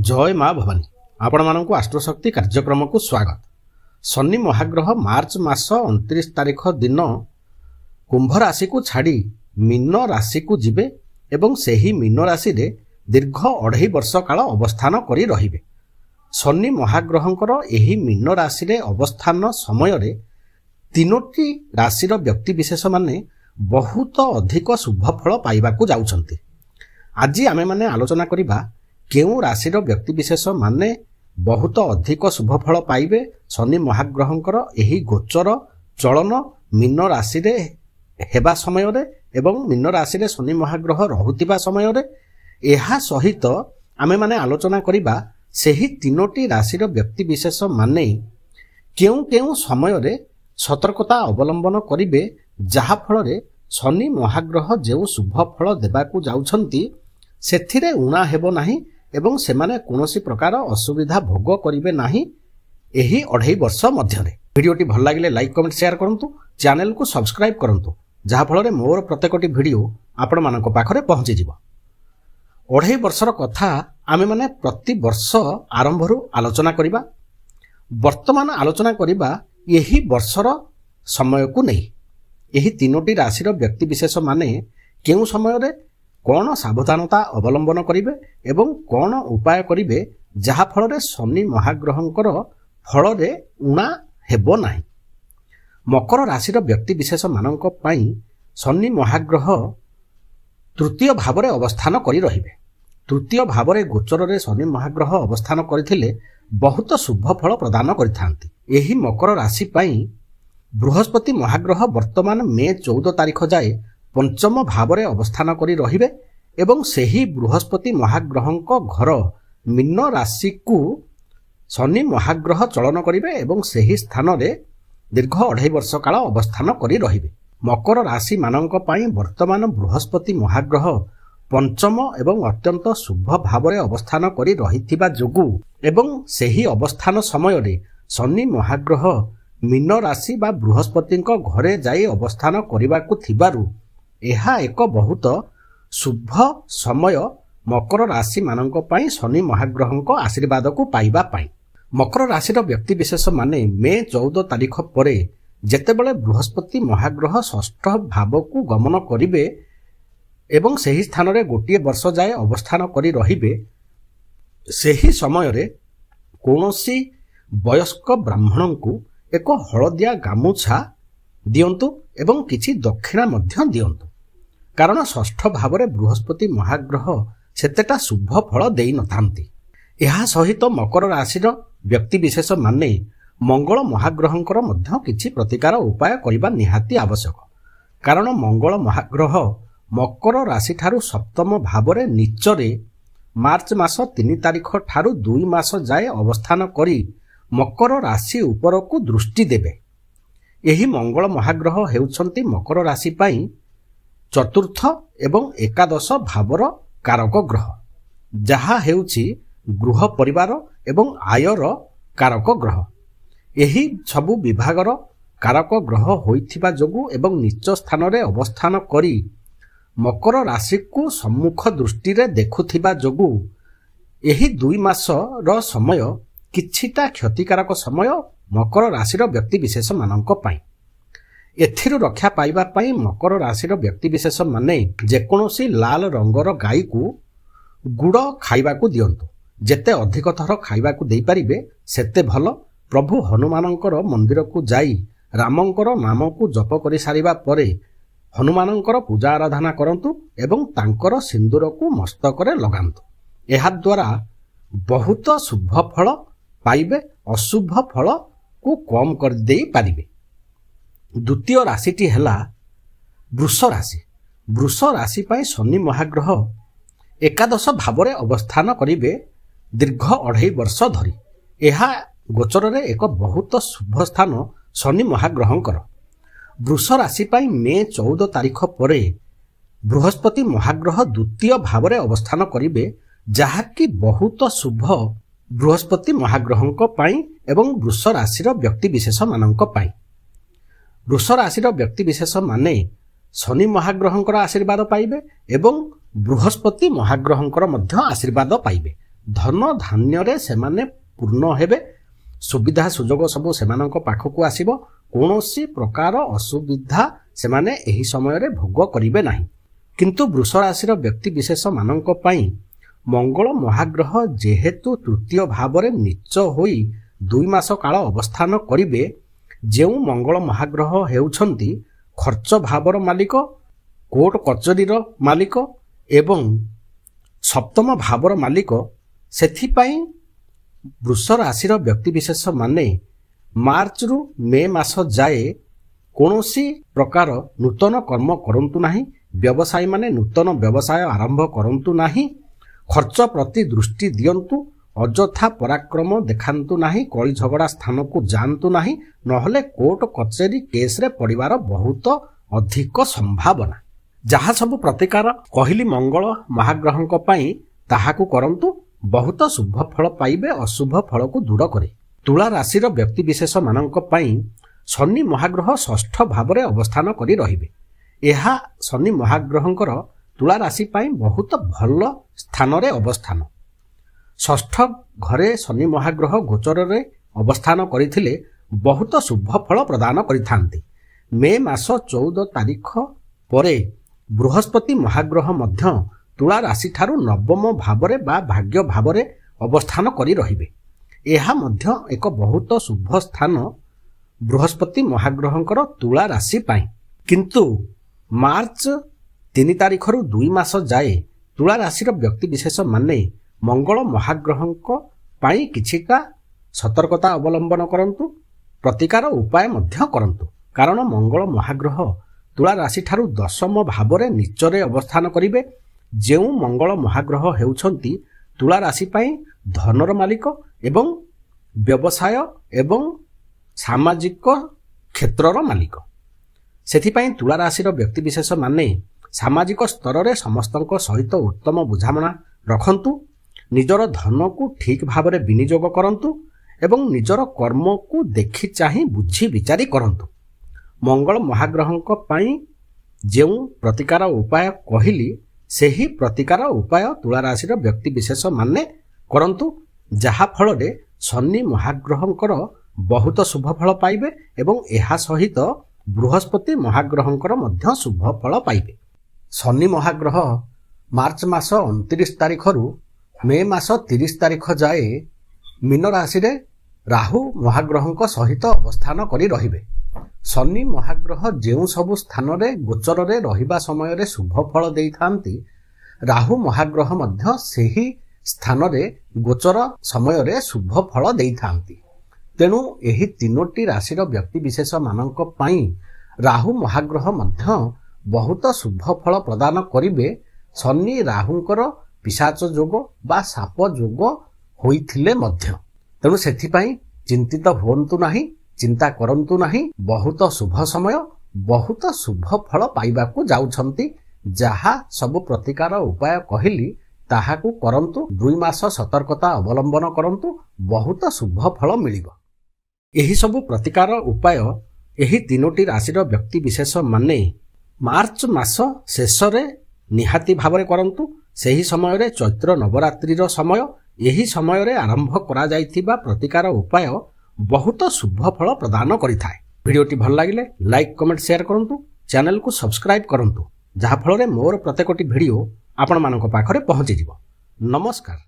जय माँ भवानी आपण मानक आस्ट्रोशक्ति कार्यक्रम को स्वागत। शनि महाग्रह मार्च मास 29 तारिख दिन कुंभ राशि को छाड़ी मीन राशि को जिबे एवं सेही मीन राशि रे दीर्घ 2.5 वर्ष काल अवस्थान करी रहिबे। शनि महाग्रहंकर एही मीन राशि रे अवस्थान समय रे तीनोटी राशिर व्यक्ति विशेष माने बहुत अधिक शुभ फल पाइबाकू जाउछंती। आज आमे माने आलोचना करिबा केउ राशिर व्यक्ति विशेष माने बहुत अधिक शुभ फल पाइबे शनि महाग्रहंकर एही गोचर चलन मीन राशि रे हेबा समय रे एवं मीन राशि रे शनि महाग्रह रहुतिबा समय रे एहा सहित आमे माने आलोचना करिबा सेही तीनोटी राशिर व्यक्ति विशेष माने केउ केउ समय रे सतर्कता अवलंबन करिबे जहा फल रे शनि महाग्रह जेउ शुभ फल देबाकू जाउछंती सेथिरे उणा हेबो नाही एवं सेमाने कोनोसी प्रकार असुविधा भोग करिवे नाही एही 2.5 वर्ष मध्यरे। वीडियोटी भल लागिले लाइक कमेंट शेयर करंतु, चैनल को सब्सक्राइब करंतु जहा फल रे मोर प्रत्येकटी वीडियो आपण मानक पाखरे पहुंची जिवो। 2.5 वर्षर कथा आमे माने प्रति वर्ष आरंभरू आलोचना करिबा। वर्तमान आलोचना करिबा एही वर्षर समय को नहीं एही तीनोटी राशिर व्यक्ति विशेष माने केउ समय रे कौन सावधानता अवलंबन करिवे एवं कौन उपाय करिवे जहा फल रे शनि महाग्रहंकर फल रे उणा हेबो नाही। मकर राशिर व्यक्ति विशेष मानक पई शनि महाग्रह तृतीय भाव रे अवस्थान करी रहिबे। तृतीय भाव रे गोचर रे शनि महाग्रह अवस्थान करथिले बहुत शुभ फल प्रदान करिथांती। एही मकर राशि पई बृहस्पति महाग्रह वर्तमान मे 14 तारिख जाए पंचम भाव रे अवस्थान करी रहिबे एवं सेही बृहस्पति महाग्रहंक घर मीन राशि को शनि महाग्रह चलन करिवे एवं सेही स्थान रे दीर्घ 2.5 वर्ष काल अवस्थान करी रहिबे। मकर राशि मानक पई वर्तमान बृहस्पति महाग्रह पंचम एवं अत्यंत शुभ भाव रे अवस्थान करी रहिथिबा जोगु एवं सेही अवस्थान समय रे शनि महाग्रह मीन राशि बा बृहस्पति घरे जाई अवस्थान करिबाकू थिबारु एहा एक बहुत शुभ समय मकर राशि मानक पई शनि महाग्रहंक आशीर्वाद को पाइबा पई। मकर राशिर व्यक्ति विशेष माने मे 14 तारिख परे जेतेबेले बृहस्पति महाग्रह षष्ठ भाव को गमन करिवे एवं सेही स्थान रे गोटिए वर्ष जाए अवस्थान करी रहिबे सेही समय रे कोनोसी वयस्क ब्राह्मण को एक हलदिया गामुछा दियंतु एवं किछि दक्षिणा मध्य दियंतु कारण षष्ठ भाव रे बृहस्पति महाग्रह सेतेटा शुभ फल देई नथांती। एहा सहित मकर राशिर व्यक्ति विशेष माने मंगल महाग्रहंकर मध्य किछि प्रतिकार उपाय करिबा निहाती आवश्यक कारण मंगल महाग्रह मकर राशि ठारू सप्तम भाव रे नीचरे मार्च मास 3 तारिख ठारू 2 मास जाए अवस्थान करी मकर राशि ऊपर को दृष्टि देबे। एही मंगल महाग्रह हेउछंती मकर राशि पई चतुर्थ एवं एकादश भावर कारक ग्रह जहा हेउछि गृह परिवार एवं आयर कारक ग्रह। एही सबु विभागर कारक ग्रह होइथिबा जोगु एवं नीच स्थान रे अवस्थान करी मकर राशि को सम्मुख दृष्टि रे देखुथिबा जोगु एही 2 मास रो समय किछिटा क्षतिकारक समय मकर राशिर व्यक्ति विशेष मानक पई। एथिरु रक्षा पाइबा पई मकर राशिर व्यक्ति विशेष माने जेकोनोसी लाल रंगर गाई को गुड़ खाइबा को दियंतु। जेते अधिक थर खाइबा को देई परिबे सेते भल। प्रभु हनुमानंकर मंदिर को जाई रामंकर नाम को जप करि सारिबा परे हनुमानंकर पूजा आराधना करंतु एवं तांकर सिंदूर को मस्तक रे लगांतु। एहा द्वारा बहुत शुभ फल पाइबे, अशुभ फल को कम कर देई पारिबे। द्वितीय राशिटी हेला वृष राशि। वृष राशि पई शनि महाग्रह एकादश भाव रे अवस्थान करिवे दीर्घ 2.5 वर्ष धरी। एहा गोचर रे एक बहुत शुभ स्थान शनि महाग्रहंकर। वृष राशि पई मे 14 तारिख परे बृहस्पति महाग्रह द्वितीय भाव रे अवस्थान करिवे जहा कि बहुत शुभ बृहस्पति महाग्रहंक पई एवं वृष राशिर व्यक्ति विशेष मानक पई। वृष राशिर व्यक्ति विशेष माने शनि महाग्रहंकर आशीर्वाद पाइबे एवं बृहस्पति महाग्रहंकर मध्य आशीर्वाद पाइबे। ଧନ ଧାନ୍ୟରେ ସେମାନେ ପୂର୍ଣ୍ଣ ହେବେ। ସୁବିଧା ସୁଯୋଗ ସବୁ ସେମାନଙ୍କ ପାଖକୁ ଆସିବ। କୌଣସି ପ୍ରକାର ଅସୁବିଧା ସେମାନେ ଏହି ସମୟରେ ଭୋଗ କରିବେ ନାହିଁ। କିନ୍ତୁ ବୃଷ ରାଶିର ବ୍ୟକ୍ତିବିଶେଷ ମାନଙ୍କ ପାଇଁ ମଙ୍ଗଳ ମହାଗ୍ରହ ଯେହେତୁ ତୃତୀୟ ଭାବରେ ନୀଚ ହୋଇ 2 ମାସ କାଳ ଅବସ୍ଥାନ କରିବେ, ଯେଉଁ ମଙ୍ଗଳ ମହାଗ୍ରହ ହେଉଛନ୍ତି ଖର୍ଚ୍ଚ ଭାବର ମାଲିକ, କୋର୍ଟ କଚେରୀର ମାଲିକ ଏବଂ ସପ୍ତମ ଭାବର ମାଲିକ, ସେଥିପାଇଁ ବୃଷ ରାଶିର ବ୍ୟକ୍ତିବିଶେଷ ମାନେ ମାର୍ଚ୍ଚରୁ ମେ ମାସ ଯାଏ କୌଣସି ପ୍ରକାର ନୂତନ କର୍ମ କରନ୍ତୁ ନାହିଁ। ବ୍ୟବସାୟୀମାନେ ନୂତନ ବ୍ୟବସାୟ ଆରମ୍ଭ କରନ୍ତୁ ନାହିଁ। ଖର୍ଚ୍ଚ ପ୍ରତି ଦୃଷ୍ଟି ଦିଅନ୍ତୁ। ଅଯଥା ପରାକ୍ରମ ଦେଖାନ୍ତୁ ନାହିଁ। କଳି ଝଗଡ଼ା ସ୍ଥାନକୁ ଯାଆନ୍ତୁ ନାହିଁ, ନହେଲେ କୋର୍ଟ କଚେରୀ କେସ୍ରେ ପଡ଼ିବାର ବହୁତ ଅଧିକ ସମ୍ଭାବନା। ଯାହା ସବୁ ପ୍ରତିକାର କହିଲି ମଙ୍ଗଳ ମହାଗ୍ରହଙ୍କ ପାଇଁ, ତାହାକୁ କରନ୍ତୁ। ବହୁତ ଶୁଭ ଫଳ ପାଇବେ। ଅଶୁଭ ଫଳକୁ ଦୂର କରେ। ତୁଳା ରାଶିର ବ୍ୟକ୍ତିବିଶେଷ ମାନଙ୍କ ପାଇଁ ଶନି ମହାଗ୍ରହ 6ଠ ଭାବରେ ଅବସ୍ଥାନ କରି ରହିବେ। ଏହା ଶନି ମହାଗ୍ରହଙ୍କର ତୁଳା ରାଶି ପାଇଁ ବହୁତ ଭଲ ସ୍ଥାନରେ ଅବସ୍ଥାନ। 6ଠ ଘରେ ଶନି ମହାଗ୍ରହ ଗୋଚରରେ ଅବସ୍ଥାନ କରିଥିଲେ ବହୁତ ଶୁଭ ଫଳ ପ୍ରଦାନ କରିଥାନ୍ତି। ମେ ମାସ 14 ତାରିଖ ପରେ ବୃହସ୍ପତି ମହାଗ୍ରହ ମଧ୍ୟ ତୁଳା ରାଶିଠାରୁ 9ମ ଭାବରେ ବା ଭାଗ୍ୟ ଭାବରେ ଅବସ୍ଥାନ କରି ରହିବେ। ଏହା ମଧ୍ୟ ଏକ ବହୁତ ଶୁଭ ସ୍ଥାନ ବୃହସ୍ପତି ମହାଗ୍ରହଙ୍କର ତୁଳା ରାଶି ପାଇଁ। କିନ୍ତୁ ମାର୍ଚ୍ଚ 3 ତାରିଖରୁ 2 ମାସ ଯାଏ ତୁଳା ରାଶିର ବ୍ୟକ୍ତିବିଶେଷ ମାନେ ମଙ୍ଗଳ ମହାଗ୍ରହଙ୍କ ପାଇଁ କିଛିଟା ସତର୍କତା ଅବଲମ୍ବନ କରନ୍ତୁ। ପ୍ରତିକାର ଉପାୟ ମଧ୍ୟ କରନ୍ତୁ। କାରଣ ମଙ୍ଗଳ ମହାଗ୍ରହ ତୁଳା ରାଶିଠାରୁ 10ମ ଭାବରେ ନିଚରେ ଅବସ୍ଥାନ କରିବେ। ଯେଉଁ ମଙ୍ଗଳ ମହାଗ୍ରହ ହେଉଛନ୍ତି ତୁଳା ରାଶି ପାଇଁ ଧନର ମାଲିକ ଏବଂ ବ୍ୟବସାୟ ଏବଂ ସାମାଜିକ କ୍ଷେତ୍ରର ମାଲିକ। ସେଥିପାଇଁ ତୁଳା ରାଶିର ବ୍ୟକ୍ତିବିଶେଷ ମାନେ ସାମାଜିକ ସ୍ତରରେ ସମସ୍ତଙ୍କ ସହିତ ଉତ୍ତମ ବୁଝାମଣା ରଖନ୍ତୁ। ନିଜର ଧନକୁ ଠିକ୍ ଭାବରେ ବିନିଯୋଗ କରନ୍ତୁ ଏବଂ ନିଜର କର୍ମକୁ ଦେଖି ଚାହିଁ ବୁଝି ବିଚାରି କରନ୍ତୁ। ମଙ୍ଗଳ ମହାଗ୍ରହଙ୍କ ପାଇଁ ଯେଉଁ ପ୍ରତିକାର ଉପାୟ କହିଲି, ସେହି ପ୍ରତିକାର ଉପାୟ ତୁଳା ରାଶିର ବ୍ୟକ୍ତିବିଶେଷ ମାନେ କରନ୍ତୁ। ଯାହାଫଳରେ ଶନି ମହାଗ୍ରହଙ୍କର ବହୁତ ଶୁଭ ଫଳ ପାଇବେ ଏବଂ ଏହା ସହିତ ବୃହସ୍ପତି ମହାଗ୍ରହଙ୍କର ମଧ୍ୟ ଶୁଭ ଫଳ ପାଇବେ। ଶନି ମହାଗ୍ରହ ମାର୍ଚ୍ଚ ମାସ 29 ତାରିଖରୁ ମେ ମାସ 30 ତାରିଖ ଯାଏ ମୀନ ରାଶିରେ ରାହୁ ମହାଗ୍ରହଙ୍କ ସହିତ ଅବସ୍ଥାନ କରି ରହିବେ। ଶନି ମହାଗ୍ରହ ଯେଉଁ ସବୁ ସ୍ଥାନରେ ଗୋଚରରେ ରହିବା ସମୟରେ ଶୁଭ ଫଳ ଦେଇଥାନ୍ତି, ରାହୁ ମହାଗ୍ରହ ମଧ୍ୟ ସେହି ସ୍ଥାନରେ ଗୋଚର ସମୟରେ ଶୁଭ ଫଳ ଦେଇଥାନ୍ତି। ତେଣୁ ଏହି 3ଟି ରାଶିର ବ୍ୟକ୍ତିବିଶେଷ ମାନଙ୍କ ପାଇଁ ରାହୁ ମହାଗ୍ରହ ମଧ୍ୟ ବହୁତ ଶୁଭ ଫଳ ପ୍ରଦାନ କରିବେ। ଶନି ରାହୁଙ୍କର ପିଶାଚ ଯୋଗ ବା ସାପ ଯୋଗ ହୋଇଥିଲେ ମଧ୍ୟ। ତେଣୁ ସେଥିପାଇଁ ଚିନ୍ତିତ ହୁଅନ୍ତୁ ନାହିଁ, ଚିନ୍ତା କରନ୍ତୁ ନାହିଁ। ବହୁତ ଶୁଭ ସମୟ, ବହୁତ ଶୁଭ ଫଳ ପାଇବାକୁ ଯାଉଛନ୍ତି। ଯାହା ସବୁ ପ୍ରତିକାର ଉପାୟ କହିଲି ତାହାକୁ କରନ୍ତୁ। 2 ମାସ ସତର୍କତା ଅବଲମ୍ବନ କରନ୍ତୁ। ବହୁତ ଶୁଭ ଫଳ ମିଳିବ। ଏହି ସବୁ ପ୍ରତିକାର ଉପାୟ ଏହି 3ଟି ରାଶିର ବ୍ୟକ୍ତିବିଶେଷ ମାନେ ମାର୍ଚ୍ଚ ମାସ ଶେଷରେ ନିହାତି ଭାବରେ କରନ୍ତୁ। ସେହି ସମୟରେ ଚୈତ୍ର ନବରାତ୍ରିର ସମୟ। ଏହି ସମୟରେ ଆରମ୍ଭ କରାଯାଇଥିବା ପ୍ରତିକାର ଉପାୟ ବହୁତ ଶୁଭ ଫଳ ପ୍ରଦାନ କରିଥାଏ। ଭିଡ଼ିଓଟି ଭଲ ଲାଗିଲେ ଲାଇକ୍, କମେଣ୍ଟ, ସେୟାର କରନ୍ତୁ। ଚ୍ୟାନେଲକୁ ସବସ୍କ୍ରାଇବ୍ କରନ୍ତୁ, ଯାହାଫଳରେ ମୋର ପ୍ରତ୍ୟେକଟି ଭିଡ଼ିଓ ଆପଣମାନଙ୍କ ପାଖରେ ପହଞ୍ଚିଯିବ। ନମସ୍କାର।